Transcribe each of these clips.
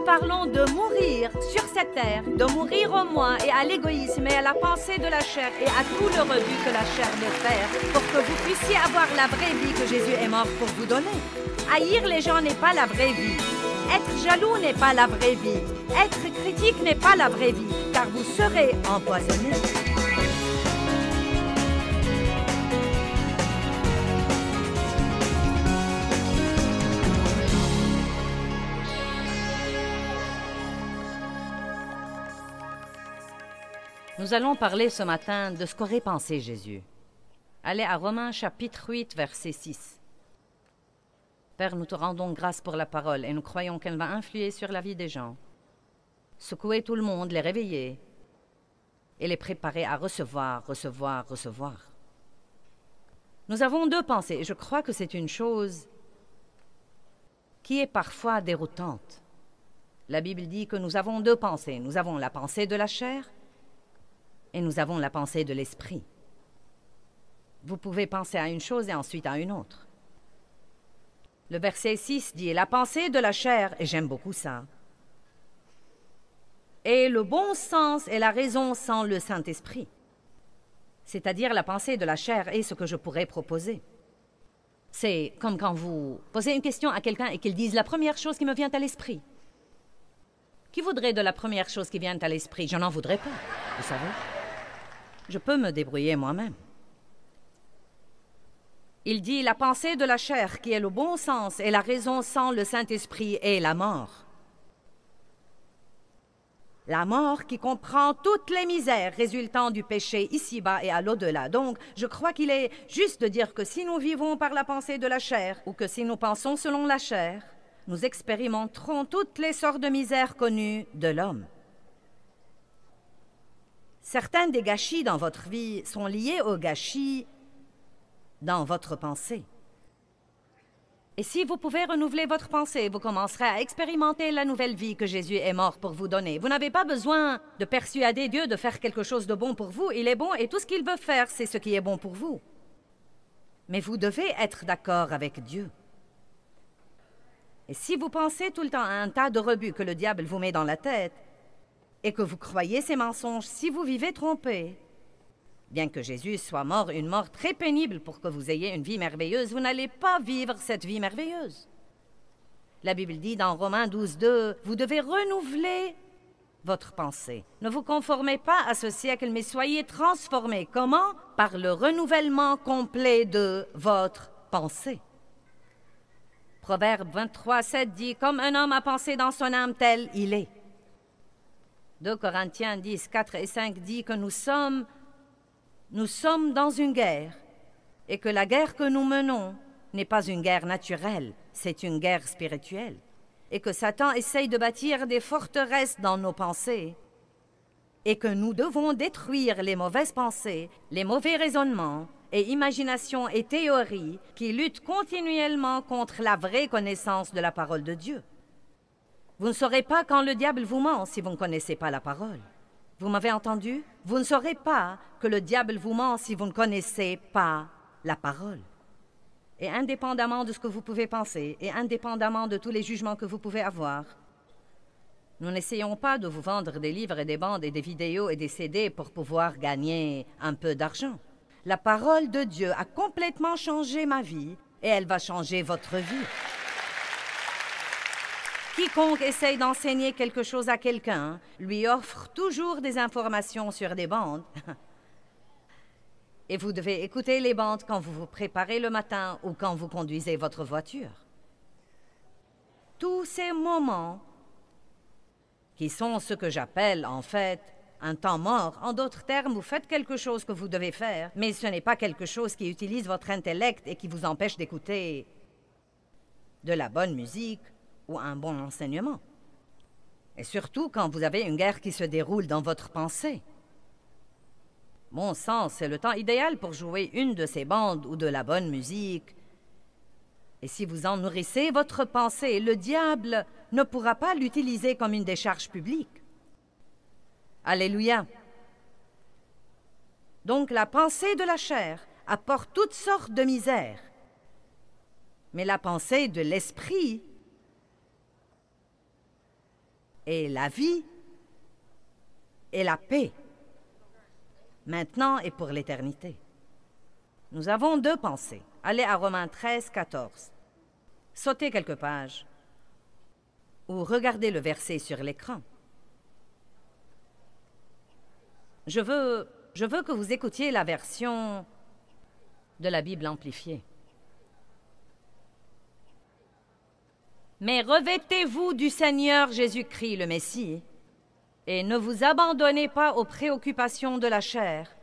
parlons de mourir sur cette terre, de mourir au moi et à l'égoïsme et à la pensée de la chair et à tout le rebut que la chair veut faire pour que vous puissiez avoir la vraie vie que Jésus est mort pour vous donner. Haïr les gens n'est pas la vraie vie. Être jaloux n'est pas la vraie vie. Être critique n'est pas la vraie vie, car vous serez empoisonné. Nous allons parler ce matin de ce qu'aurait pensé Jésus. Allez à Romains chapitre 8, verset 6. Père, nous te rendons grâce pour la parole et nous croyons qu'elle va influer sur la vie des gens, secouer tout le monde, les réveiller et les préparer à recevoir. Nous avons deux pensées et je crois que c'est une chose qui est parfois déroutante. La Bible dit que nous avons deux pensées. Nous avons la pensée de la chair et nous avons la pensée de l'esprit. Vous pouvez penser à une chose et ensuite à une autre. Le verset 6 dit « La pensée de la chair », et j'aime beaucoup ça, « et le bon sens et la raison sans le Saint-Esprit ». C'est-à-dire la pensée de la chair est ce que je pourrais proposer. C'est comme quand vous posez une question à quelqu'un et qu'il dise « La première chose qui me vient à l'esprit ». Qui voudrait de la première chose qui vient à l'esprit? Je n'en voudrais pas, vous savez. Je peux me débrouiller moi-même. Il dit « La pensée de la chair, qui est le bon sens, et la raison sans le Saint-Esprit, est la mort. » La mort qui comprend toutes les misères résultant du péché ici-bas et à l'au-delà. Donc, je crois qu'il est juste de dire que si nous vivons par la pensée de la chair, ou que si nous pensons selon la chair, nous expérimenterons toutes les sortes de misères connues de l'homme. Certains des gâchis dans votre vie sont liés aux gâchis dans votre pensée. Et si vous pouvez renouveler votre pensée, vous commencerez à expérimenter la nouvelle vie que Jésus est mort pour vous donner. Vous n'avez pas besoin de persuader Dieu de faire quelque chose de bon pour vous. Il est bon et tout ce qu'il veut faire, c'est ce qui est bon pour vous. Mais vous devez être d'accord avec Dieu. Et si vous pensez tout le temps à un tas de rebuts que le diable vous met dans la tête, et que vous croyez ces mensonges, si vous vivez trompé, bien que Jésus soit mort une mort très pénible pour que vous ayez une vie merveilleuse, vous n'allez pas vivre cette vie merveilleuse. La Bible dit dans Romains 12, 2, vous devez renouveler votre pensée. Ne vous conformez pas à ce siècle, mais soyez transformés. Comment? Par le renouvellement complet de votre pensée. Proverbe 23, 7 dit, comme un homme a pensé dans son âme, tel il est. 2 Corinthiens 10, 4 et 5 dit que nous sommes dans une guerre et que la guerre que nous menons n'est pas une guerre naturelle, c'est une guerre spirituelle. Et que Satan essaye de bâtir des forteresses dans nos pensées et que nous devons détruire les mauvaises pensées, les mauvais raisonnements et imaginations et théories qui luttent continuellement contre la vraie connaissance de la parole de Dieu. Vous ne saurez pas quand le diable vous ment si vous ne connaissez pas la parole. Vous m'avez entendu? Vous ne saurez pas que le diable vous ment si vous ne connaissez pas la parole. Et indépendamment de ce que vous pouvez penser, et indépendamment de tous les jugements que vous pouvez avoir, nous n'essayons pas de vous vendre des livres et des bandes et des vidéos et des CD pour pouvoir gagner un peu d'argent. La parole de Dieu a complètement changé ma vie et elle va changer votre vie. Quiconque essaye d'enseigner quelque chose à quelqu'un lui offre toujours des informations sur des bandes. Et vous devez écouter les bandes quand vous vous préparez le matin ou quand vous conduisez votre voiture. Tous ces moments qui sont ce que j'appelle en fait un temps mort. En d'autres termes, vous faites quelque chose que vous devez faire, mais ce n'est pas quelque chose qui utilise votre intellect et qui vous empêche d'écouter de la bonne musique ou un bon enseignement. Et surtout quand vous avez une guerre qui se déroule dans votre pensée. Bon sang, c'est le temps idéal pour jouer une de ces bandes ou de la bonne musique. Et si vous en nourrissez votre pensée, le diable ne pourra pas l'utiliser comme une décharge publique. Alléluia. Donc la pensée de la chair apporte toutes sortes de misères. Mais la pensée de l'esprit et la vie et la paix, maintenant et pour l'éternité. Nous avons deux pensées. Allez à Romains 13, 14. Sautez quelques pages ou regardez le verset sur l'écran. Je veux que vous écoutiez la version de la Bible amplifiée. Mais revêtez-vous du Seigneur Jésus-Christ, le Messie, et ne vous abandonnez pas aux préoccupations de la chair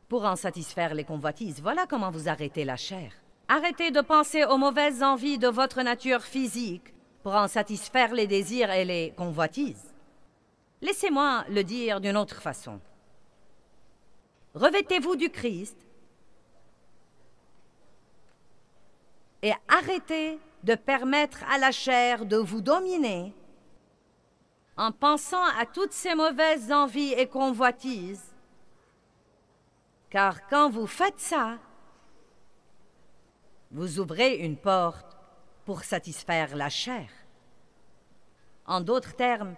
pour en satisfaire les convoitises. Voilà comment vous arrêtez la chair. Arrêtez de penser aux mauvaises envies de votre nature physique pour en satisfaire les désirs et les convoitises. Laissez-moi le dire d'une autre façon. Revêtez-vous du Christ et arrêtez de permettre à la chair de vous dominer en pensant à toutes ces mauvaises envies et convoitises, car quand vous faites ça, vous ouvrez une porte pour satisfaire la chair. En d'autres termes,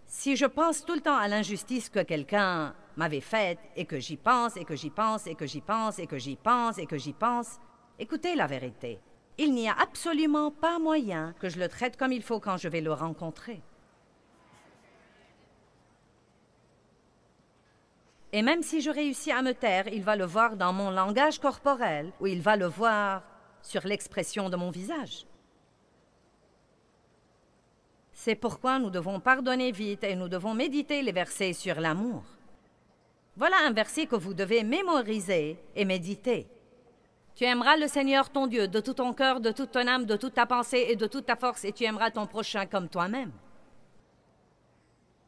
si je pense tout le temps à l'injustice que quelqu'un m'avait faite et que j'y pense et que j'y pense et que j'y pense et que j'y pense et que j'y pense, écoutez la vérité. Il n'y a absolument pas moyen que je le traite comme il faut quand je vais le rencontrer. Et même si je réussis à me taire, il va le voir dans mon langage corporel ou il va le voir sur l'expression de mon visage. C'est pourquoi nous devons pardonner vite et nous devons méditer les versets sur l'amour. Voilà un verset que vous devez mémoriser et méditer. Tu aimeras le Seigneur ton Dieu de tout ton cœur, de toute ton âme, de toute ta pensée et de toute ta force, et tu aimeras ton prochain comme toi-même.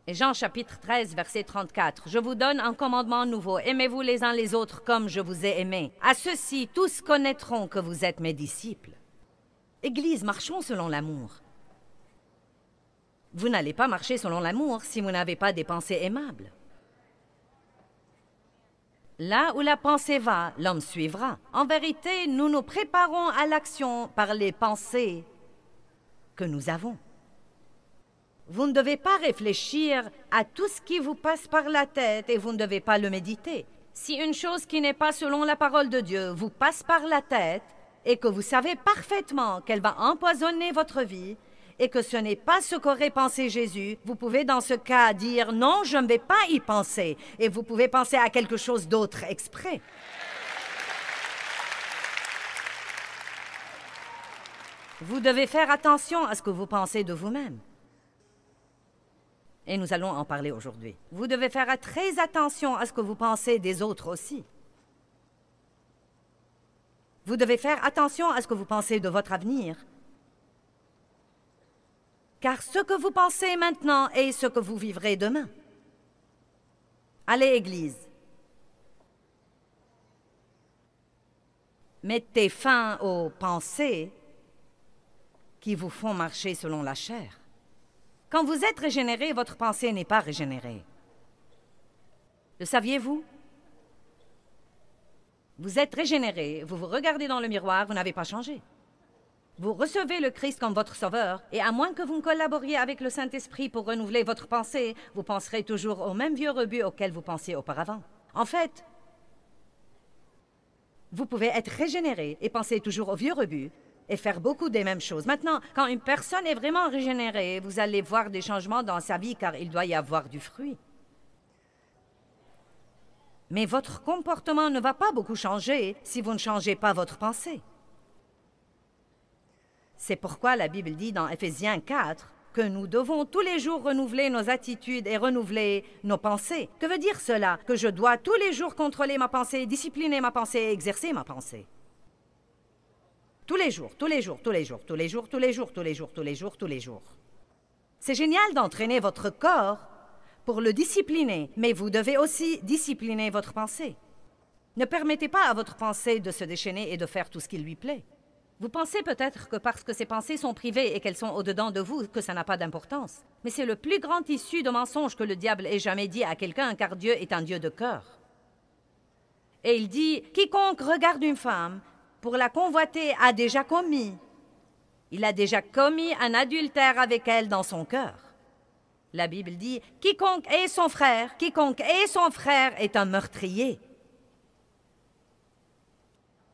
Et Jean chapitre 13, verset 34. Je vous donne un commandement nouveau. Aimez-vous les uns les autres comme je vous ai aimés. À ceux-ci, tous connaîtront que vous êtes mes disciples. Église, marchons selon l'amour. Vous n'allez pas marcher selon l'amour si vous n'avez pas des pensées aimables. Là où la pensée va, l'homme suivra. En vérité, nous nous préparons à l'action par les pensées que nous avons. Vous ne devez pas réfléchir à tout ce qui vous passe par la tête et vous ne devez pas le méditer. Si une chose qui n'est pas selon la parole de Dieu vous passe par la tête et que vous savez parfaitement qu'elle va empoisonner votre vie et que ce n'est pas ce qu'aurait pensé Jésus, vous pouvez dans ce cas dire « Non, je ne vais pas y penser » et vous pouvez penser à quelque chose d'autre exprès. Vous devez faire attention à ce que vous pensez de vous-même. Et nous allons en parler aujourd'hui. Vous devez faire très attention à ce que vous pensez des autres aussi. Vous devez faire attention à ce que vous pensez de votre avenir. Car ce que vous pensez maintenant est ce que vous vivrez demain. Allez, Église. Mettez fin aux pensées qui vous font marcher selon la chair. Quand vous êtes régénéré, votre pensée n'est pas régénérée. Le saviez-vous? Vous êtes régénéré, vous vous regardez dans le miroir, vous n'avez pas changé. Vous recevez le Christ comme votre sauveur, et à moins que vous ne collaboriez avec le Saint-Esprit pour renouveler votre pensée, vous penserez toujours au même vieux rebut auquel vous pensiez auparavant. En fait, vous pouvez être régénéré et penser toujours au vieux rebut et faire beaucoup des mêmes choses. Maintenant, quand une personne est vraiment régénérée, vous allez voir des changements dans sa vie car il doit y avoir du fruit. Mais votre comportement ne va pas beaucoup changer si vous ne changez pas votre pensée. C'est pourquoi la Bible dit dans Éphésiens 4 que nous devons tous les jours renouveler nos attitudes et renouveler nos pensées. Que veut dire cela? Que je dois tous les jours contrôler ma pensée, discipliner ma pensée et exercer ma pensée. Tous les jours, tous les jours, tous les jours, tous les jours, tous les jours, tous les jours, tous les jours, tous les jours. C'est génial d'entraîner votre corps pour le discipliner, mais vous devez aussi discipliner votre pensée. Ne permettez pas à votre pensée de se déchaîner et de faire tout ce qui lui plaît. Vous pensez peut-être que parce que ces pensées sont privées et qu'elles sont au-dedans de vous, que ça n'a pas d'importance. Mais c'est le plus grand tissu de mensonge que le diable ait jamais dit à quelqu'un, car Dieu est un Dieu de cœur. Et il dit, quiconque regarde une femme pour la convoiter a déjà commis Il a déjà commis un adultère avec elle dans son cœur. La Bible dit « Quiconque est son frère est un meurtrier. »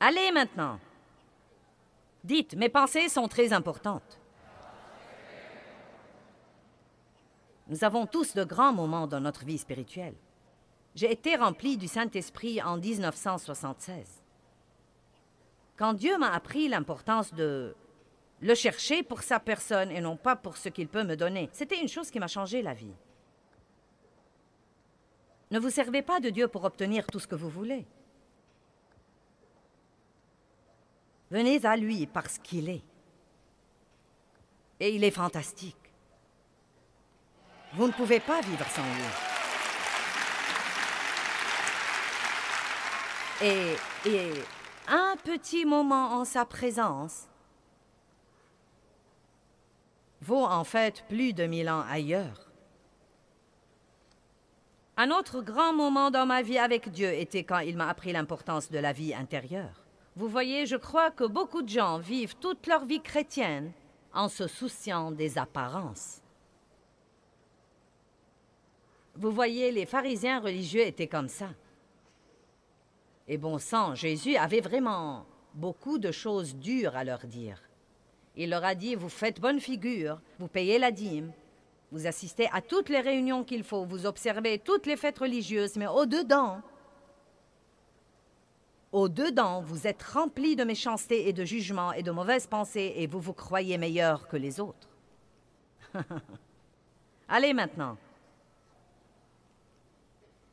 Allez maintenant. Dites, mes pensées sont très importantes. Nous avons tous de grands moments dans notre vie spirituelle. J'ai été rempli du Saint-Esprit en 1976. Quand Dieu m'a appris l'importance de le chercher pour sa personne et non pas pour ce qu'il peut me donner, c'était une chose qui m'a changé la vie. Ne vous servez pas de Dieu pour obtenir tout ce que vous voulez. Venez à lui parce qu'il est. Et il est fantastique. Vous ne pouvez pas vivre sans lui. Et un petit moment en sa présence vaut en fait plus de 1000 ans ailleurs. Un autre grand moment dans ma vie avec Dieu était quand il m'a appris l'importance de la vie intérieure. Vous voyez, je crois que beaucoup de gens vivent toute leur vie chrétienne en se souciant des apparences. Vous voyez, les pharisiens religieux étaient comme ça. Et bon sang, Jésus avait vraiment beaucoup de choses dures à leur dire. Il leur a dit, vous faites bonne figure, vous payez la dîme, vous assistez à toutes les réunions qu'il faut, vous observez toutes les fêtes religieuses, mais au-dedans, vous êtes remplis de méchanceté et de jugement et de mauvaises pensées et vous vous croyez meilleur que les autres. Allez maintenant.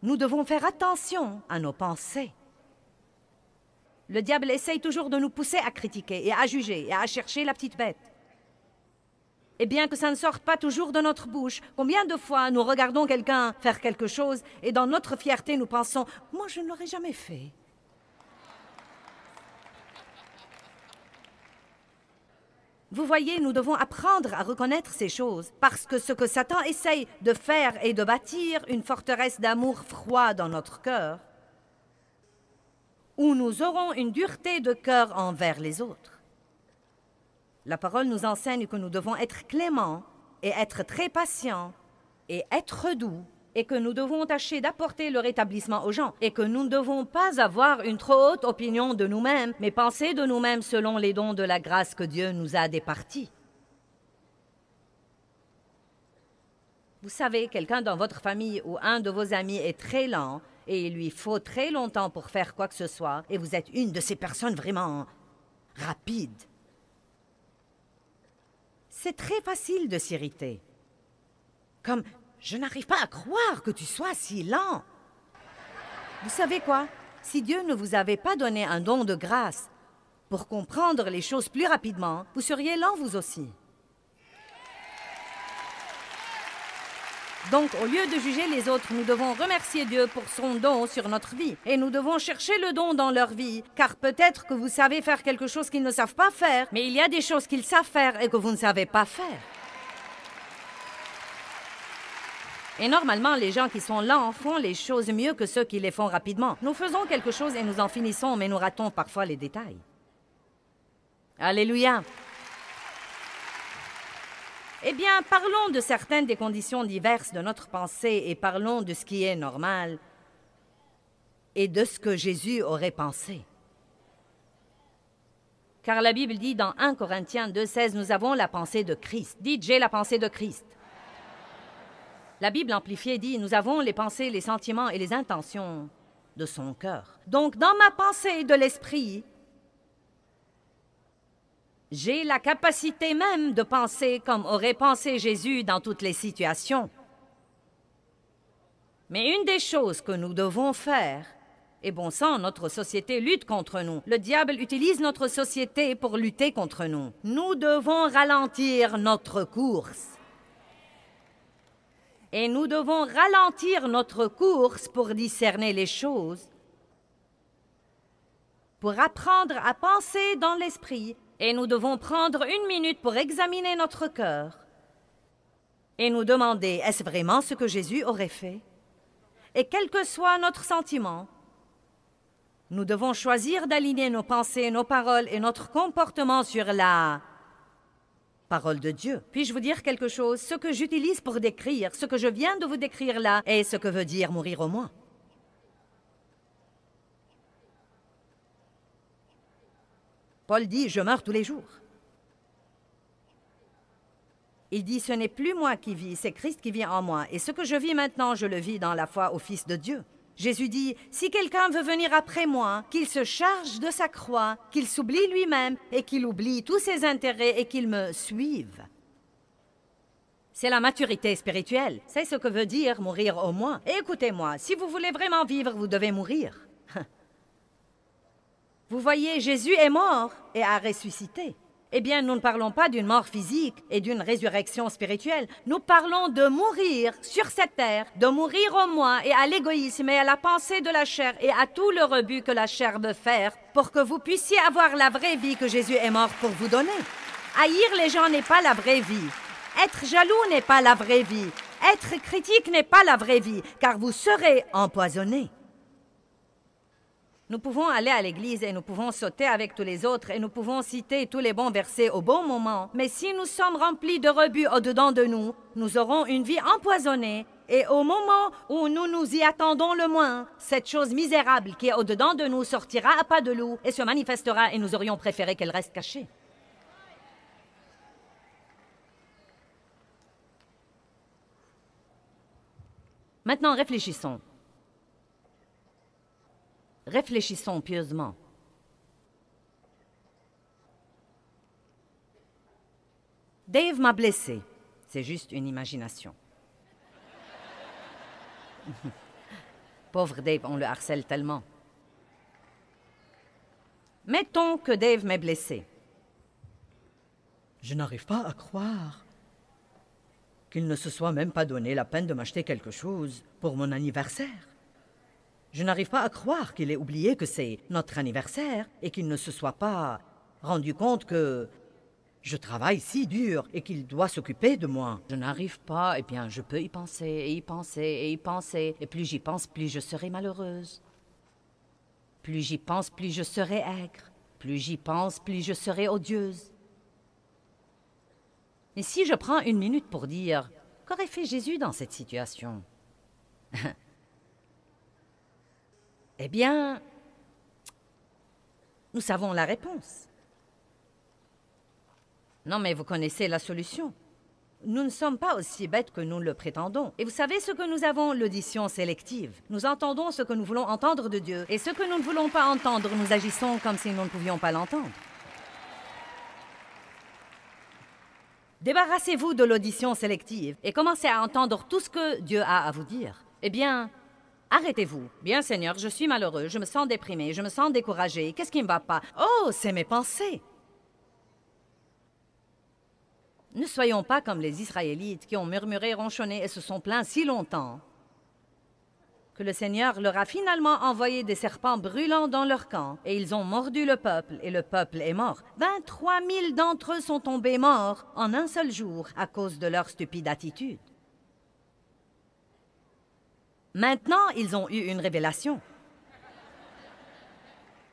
Nous devons faire attention à nos pensées. Le diable essaye toujours de nous pousser à critiquer et à juger et à chercher la petite bête. Et bien que ça ne sorte pas toujours de notre bouche, combien de fois nous regardons quelqu'un faire quelque chose et dans notre fierté nous pensons « moi je ne l'aurais jamais fait ». Vous voyez, nous devons apprendre à reconnaître ces choses, parce que ce que Satan essaye de faire est de bâtir une forteresse d'amour froid dans notre cœur, où nous aurons une dureté de cœur envers les autres. La parole nous enseigne que nous devons être cléments et être très patients et être doux, et que nous devons tâcher d'apporter le rétablissement aux gens, et que nous ne devons pas avoir une trop haute opinion de nous-mêmes, mais penser de nous-mêmes selon les dons de la grâce que Dieu nous a départis. Vous savez, quelqu'un dans votre famille ou un de vos amis est très lent, et il lui faut très longtemps pour faire quoi que ce soit, et vous êtes une de ces personnes vraiment rapides. C'est très facile de s'irriter. Comme... je n'arrive pas à croire que tu sois si lent. Vous savez quoi? Si Dieu ne vous avait pas donné un don de grâce pour comprendre les choses plus rapidement, vous seriez lent vous aussi. Donc, au lieu de juger les autres, nous devons remercier Dieu pour son don sur notre vie. Et nous devons chercher le don dans leur vie, car peut-être que vous savez faire quelque chose qu'ils ne savent pas faire, mais il y a des choses qu'ils savent faire et que vous ne savez pas faire. Et normalement, les gens qui sont lents font les choses mieux que ceux qui les font rapidement. Nous faisons quelque chose et nous en finissons, mais nous ratons parfois les détails. Alléluia! Eh bien, parlons de certaines des conditions diverses de notre pensée et parlons de ce qui est normal et de ce que Jésus aurait pensé. Car la Bible dit dans 1 Corinthiens 2,16, nous avons la pensée de Christ. Dites, j'ai la pensée de Christ. La Bible amplifiée dit, nous avons les pensées, les sentiments et les intentions de son cœur. Donc, dans ma pensée de l'esprit, j'ai la capacité même de penser comme aurait pensé Jésus dans toutes les situations. Mais une des choses que nous devons faire, et bon sang, notre société lutte contre nous. Le diable utilise notre société pour lutter contre nous. Nous devons ralentir notre course. Et nous devons ralentir notre course pour discerner les choses, pour apprendre à penser dans l'esprit, et nous devons prendre 1 minute pour examiner notre cœur et nous demander, est-ce vraiment ce que Jésus aurait fait? Et quel que soit notre sentiment, nous devons choisir d'aligner nos pensées, nos paroles et notre comportement sur la Parole de Dieu. Puis-je vous dire quelque chose? Ce que j'utilise pour décrire, ce que je viens de vous décrire là, est ce que veut dire mourir au moins. Paul dit, je meurs tous les jours. Il dit, ce n'est plus moi qui vis, c'est Christ qui vit en moi. Et ce que je vis maintenant, je le vis dans la foi au Fils de Dieu. Jésus dit, si quelqu'un veut venir après moi, qu'il se charge de sa croix, qu'il s'oublie lui-même et qu'il oublie tous ses intérêts et qu'il me suive. C'est la maturité spirituelle. C'est ce que veut dire mourir au moins. Et écoutez-moi, si vous voulez vraiment vivre, vous devez mourir. Vous voyez, Jésus est mort et a ressuscité. Eh bien, nous ne parlons pas d'une mort physique et d'une résurrection spirituelle. Nous parlons de mourir sur cette terre, de mourir au moi et à l'égoïsme et à la pensée de la chair et à tout le rebut que la chair veut faire pour que vous puissiez avoir la vraie vie que Jésus est mort pour vous donner. Haïr les gens n'est pas la vraie vie. Être jaloux n'est pas la vraie vie. Être critique n'est pas la vraie vie, car vous serez empoisonné. Nous pouvons aller à l'église et nous pouvons sauter avec tous les autres et nous pouvons citer tous les bons versets au bon moment. Mais si nous sommes remplis de rebut au-dedans de nous, nous aurons une vie empoisonnée. Et au moment où nous nous y attendons le moins, cette chose misérable qui est au-dedans de nous sortira à pas de loup et se manifestera et nous aurions préféré qu'elle reste cachée. Maintenant, réfléchissons. Réfléchissons pieusement. Dave m'a blessé. C'est juste une imagination. Pauvre Dave, on le harcèle tellement. Mettons que Dave m'ait blessé. Je n'arrive pas à croire qu'il ne se soit même pas donné la peine de m'acheter quelque chose pour mon anniversaire. Je n'arrive pas à croire qu'il ait oublié que c'est notre anniversaire et qu'il ne se soit pas rendu compte que je travaille si dur et qu'il doit s'occuper de moi. Je n'arrive pas, eh bien, je peux y penser et y penser et y penser. Et plus j'y pense, plus je serai malheureuse. Plus j'y pense, plus je serai aigre. Plus j'y pense, plus je serai odieuse. Et si je prends une minute pour dire, qu'aurait fait Jésus dans cette situation? Eh bien, nous savons la réponse. Non, mais vous connaissez la solution. Nous ne sommes pas aussi bêtes que nous le prétendons. Et vous savez ce que nous avons, l'audition sélective. Nous entendons ce que nous voulons entendre de Dieu. Et ce que nous ne voulons pas entendre, nous agissons comme si nous ne pouvions pas l'entendre. Débarrassez-vous de l'audition sélective et commencez à entendre tout ce que Dieu a à vous dire. Eh bien, arrêtez-vous. Bien, Seigneur, je suis malheureux, je me sens déprimé, je me sens découragé. Qu'est-ce qui ne me va pas? Oh, c'est mes pensées. Ne soyons pas comme les Israélites qui ont murmuré, ronchonné et se sont plaints si longtemps que le Seigneur leur a finalement envoyé des serpents brûlants dans leur camp et ils ont mordu le peuple et le peuple est mort. 23 000 d'entre eux sont tombés morts en un seul jour à cause de leur stupide attitude. Maintenant, ils ont eu une révélation.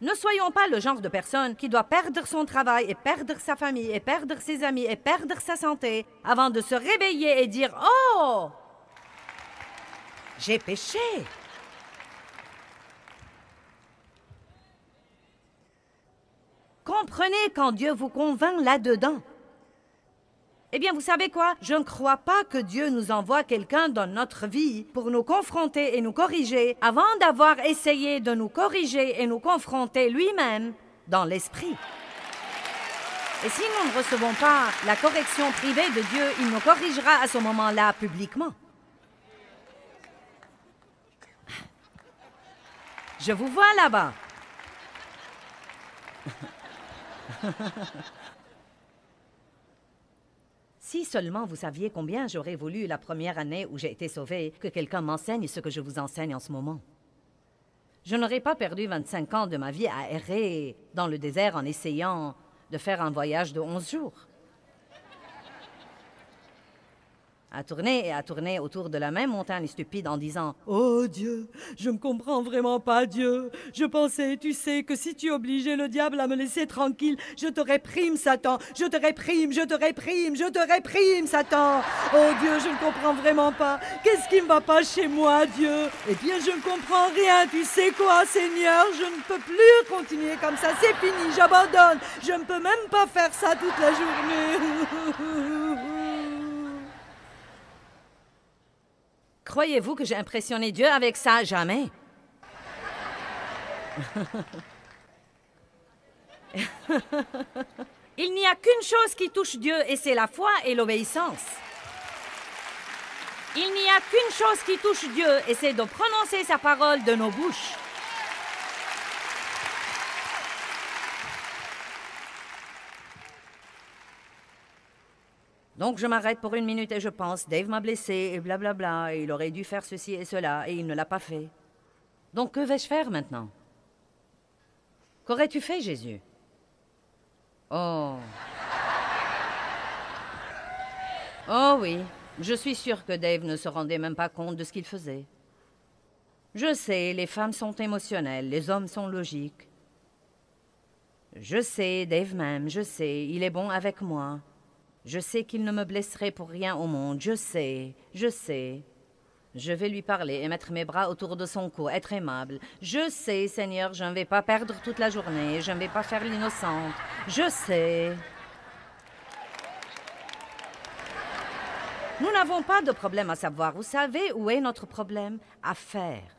Ne soyons pas le genre de personne qui doit perdre son travail et perdre sa famille et perdre ses amis et perdre sa santé avant de se réveiller et dire « Oh, j'ai péché !» Comprenez quand Dieu vous convainc là-dedans. Eh bien, vous savez quoi? Je ne crois pas que Dieu nous envoie quelqu'un dans notre vie pour nous confronter et nous corriger avant d'avoir essayé de nous corriger et nous confronter lui-même dans l'esprit. Et si nous ne recevons pas la correction privée de Dieu, il nous corrigera à ce moment-là publiquement. Je vous vois là-bas. Si seulement vous saviez combien j'aurais voulu la première année où j'ai été sauvée que quelqu'un m'enseigne ce que je vous enseigne en ce moment. Je n'aurais pas perdu 25 ans de ma vie à errer dans le désert en essayant de faire un voyage de 11 jours. à tourner et à tourner autour de la même montagne stupide en disant « Oh Dieu, je ne comprends vraiment pas Dieu. Je pensais, tu sais, que si tu obligeais le diable à me laisser tranquille, je te réprime, Satan. Je te réprime, je te réprime, je te réprime, Satan. Oh Dieu, je ne comprends vraiment pas. Qu'est-ce qui ne va pas chez moi, Dieu? Eh bien, je ne comprends rien. Tu sais quoi, Seigneur? Je ne peux plus continuer comme ça. C'est fini, j'abandonne. Je ne peux même pas faire ça toute la journée. » Croyez-vous que j'ai impressionné Dieu avec ça? Jamais. Il n'y a qu'une chose qui touche Dieu et c'est la foi et l'obéissance. Il n'y a qu'une chose qui touche Dieu et c'est de prononcer sa parole de nos bouches. Donc je m'arrête pour une minute et je pense, Dave m'a blessé et blablabla, et il aurait dû faire ceci et cela, et il ne l'a pas fait. Donc que vais-je faire maintenant? Qu'aurais-tu fait, Jésus? Oh. Oh oui, je suis sûre que Dave ne se rendait même pas compte de ce qu'il faisait. Je sais, les femmes sont émotionnelles, les hommes sont logiques. Je sais, Dave m'aime, je sais, il est bon avec moi. Je sais qu'il ne me blesserait pour rien au monde, je sais, je sais. Je vais lui parler et mettre mes bras autour de son cou, être aimable. Je sais, Seigneur, je ne vais pas perdre toute la journée, je ne vais pas faire l'innocente. Je sais. Nous n'avons pas de problème à savoir. Vous savez où est notre problème? À faire.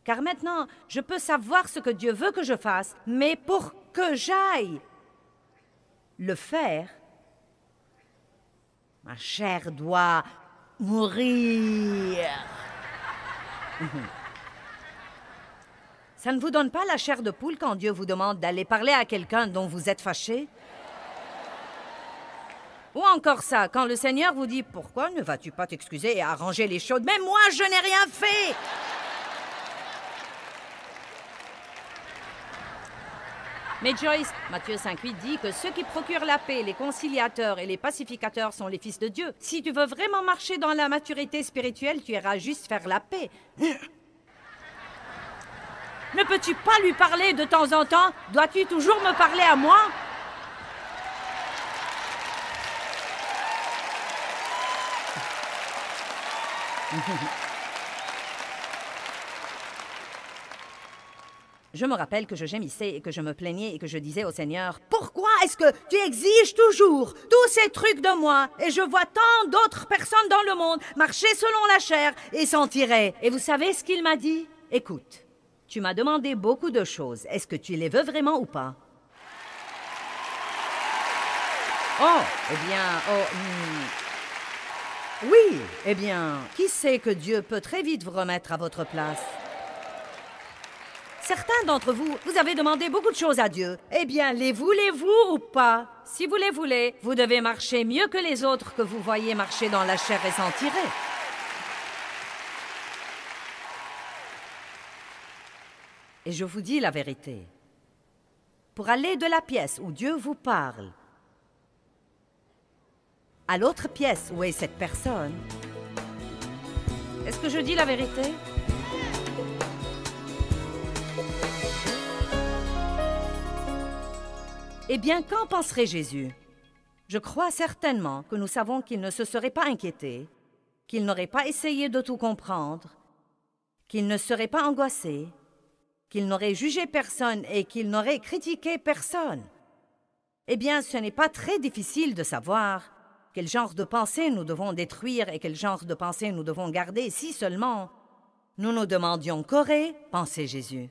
Car maintenant, je peux savoir ce que Dieu veut que je fasse, mais pour que j'aille le faire, ma chair doit mourir. Ça ne vous donne pas la chair de poule quand Dieu vous demande d'aller parler à quelqu'un dont vous êtes fâché? Ou encore ça, quand le Seigneur vous dit « Pourquoi ne vas-tu pas t'excuser et arranger les choses? Mais moi, je n'ai rien fait !» Mais Joyce, Matthieu 5,8 dit que ceux qui procurent la paix, les conciliateurs et les pacificateurs sont les fils de Dieu. Si tu veux vraiment marcher dans la maturité spirituelle, tu iras juste faire la paix. Ne peux-tu pas lui parler de temps en temps? Dois-tu toujours me parler à moi? Je me rappelle que je gémissais et que je me plaignais et que je disais au Seigneur, « Pourquoi est-ce que tu exiges toujours tous ces trucs de moi et je vois tant d'autres personnes dans le monde marcher selon la chair et s'en tirer? » Et vous savez ce qu'il m'a dit? « Écoute, tu m'as demandé beaucoup de choses. Est-ce que tu les veux vraiment ou pas? » Oh, eh bien, oui, eh bien, qui sait que Dieu peut très vite vous remettre à votre place? Certains d'entre vous, vous avez demandé beaucoup de choses à Dieu. Eh bien, les voulez-vous ou pas? Si vous les voulez, vous devez marcher mieux que les autres que vous voyez marcher dans la chair et s'en tirer. Et je vous dis la vérité. Pour aller de la pièce où Dieu vous parle à l'autre pièce où est cette personne, est-ce que je dis la vérité? Eh bien, qu'en penserait Jésus? Je crois certainement que nous savons qu'il ne se serait pas inquiété, qu'il n'aurait pas essayé de tout comprendre, qu'il ne serait pas angoissé, qu'il n'aurait jugé personne et qu'il n'aurait critiqué personne. Eh bien, ce n'est pas très difficile de savoir quel genre de pensée nous devons détruire et quel genre de pensée nous devons garder si seulement nous nous demandions qu'aurait pensé Jésus.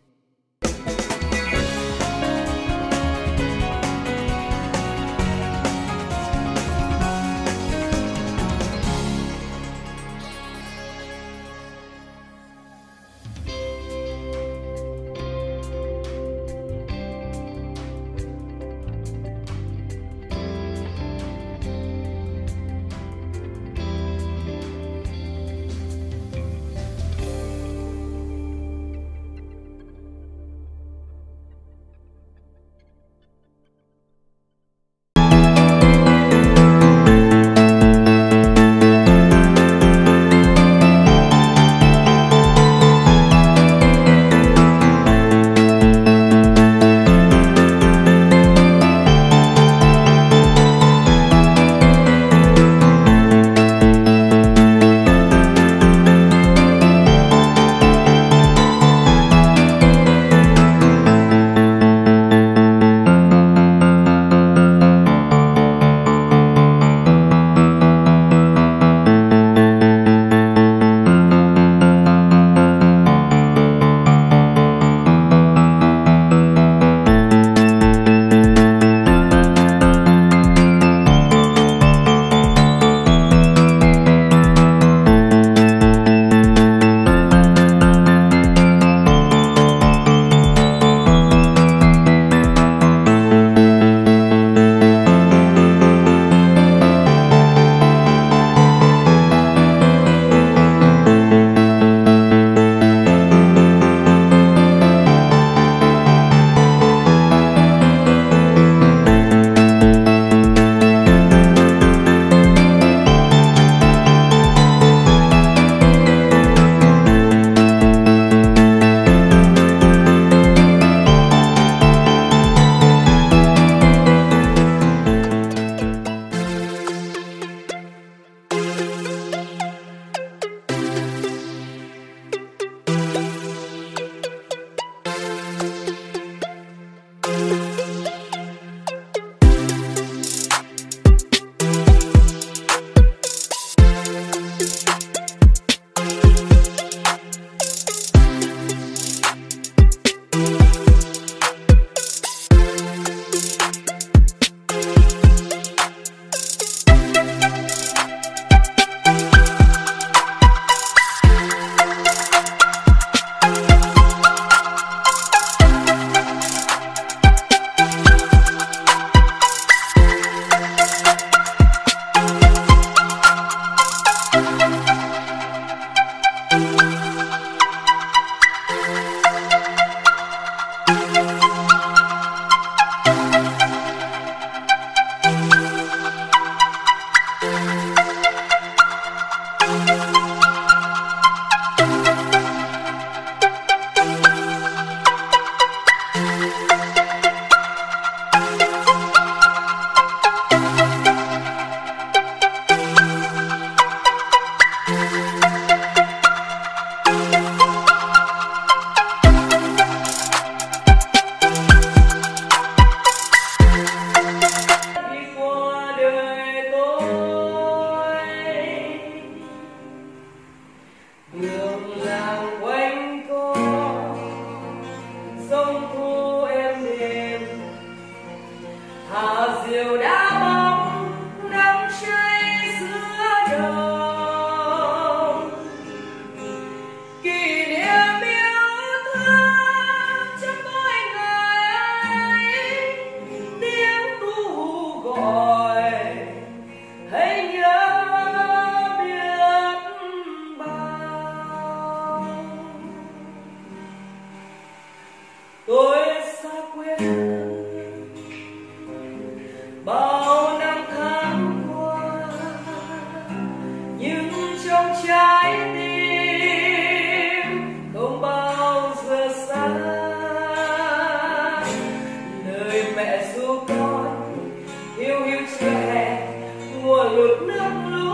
mùa lụt nước lũ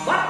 bắt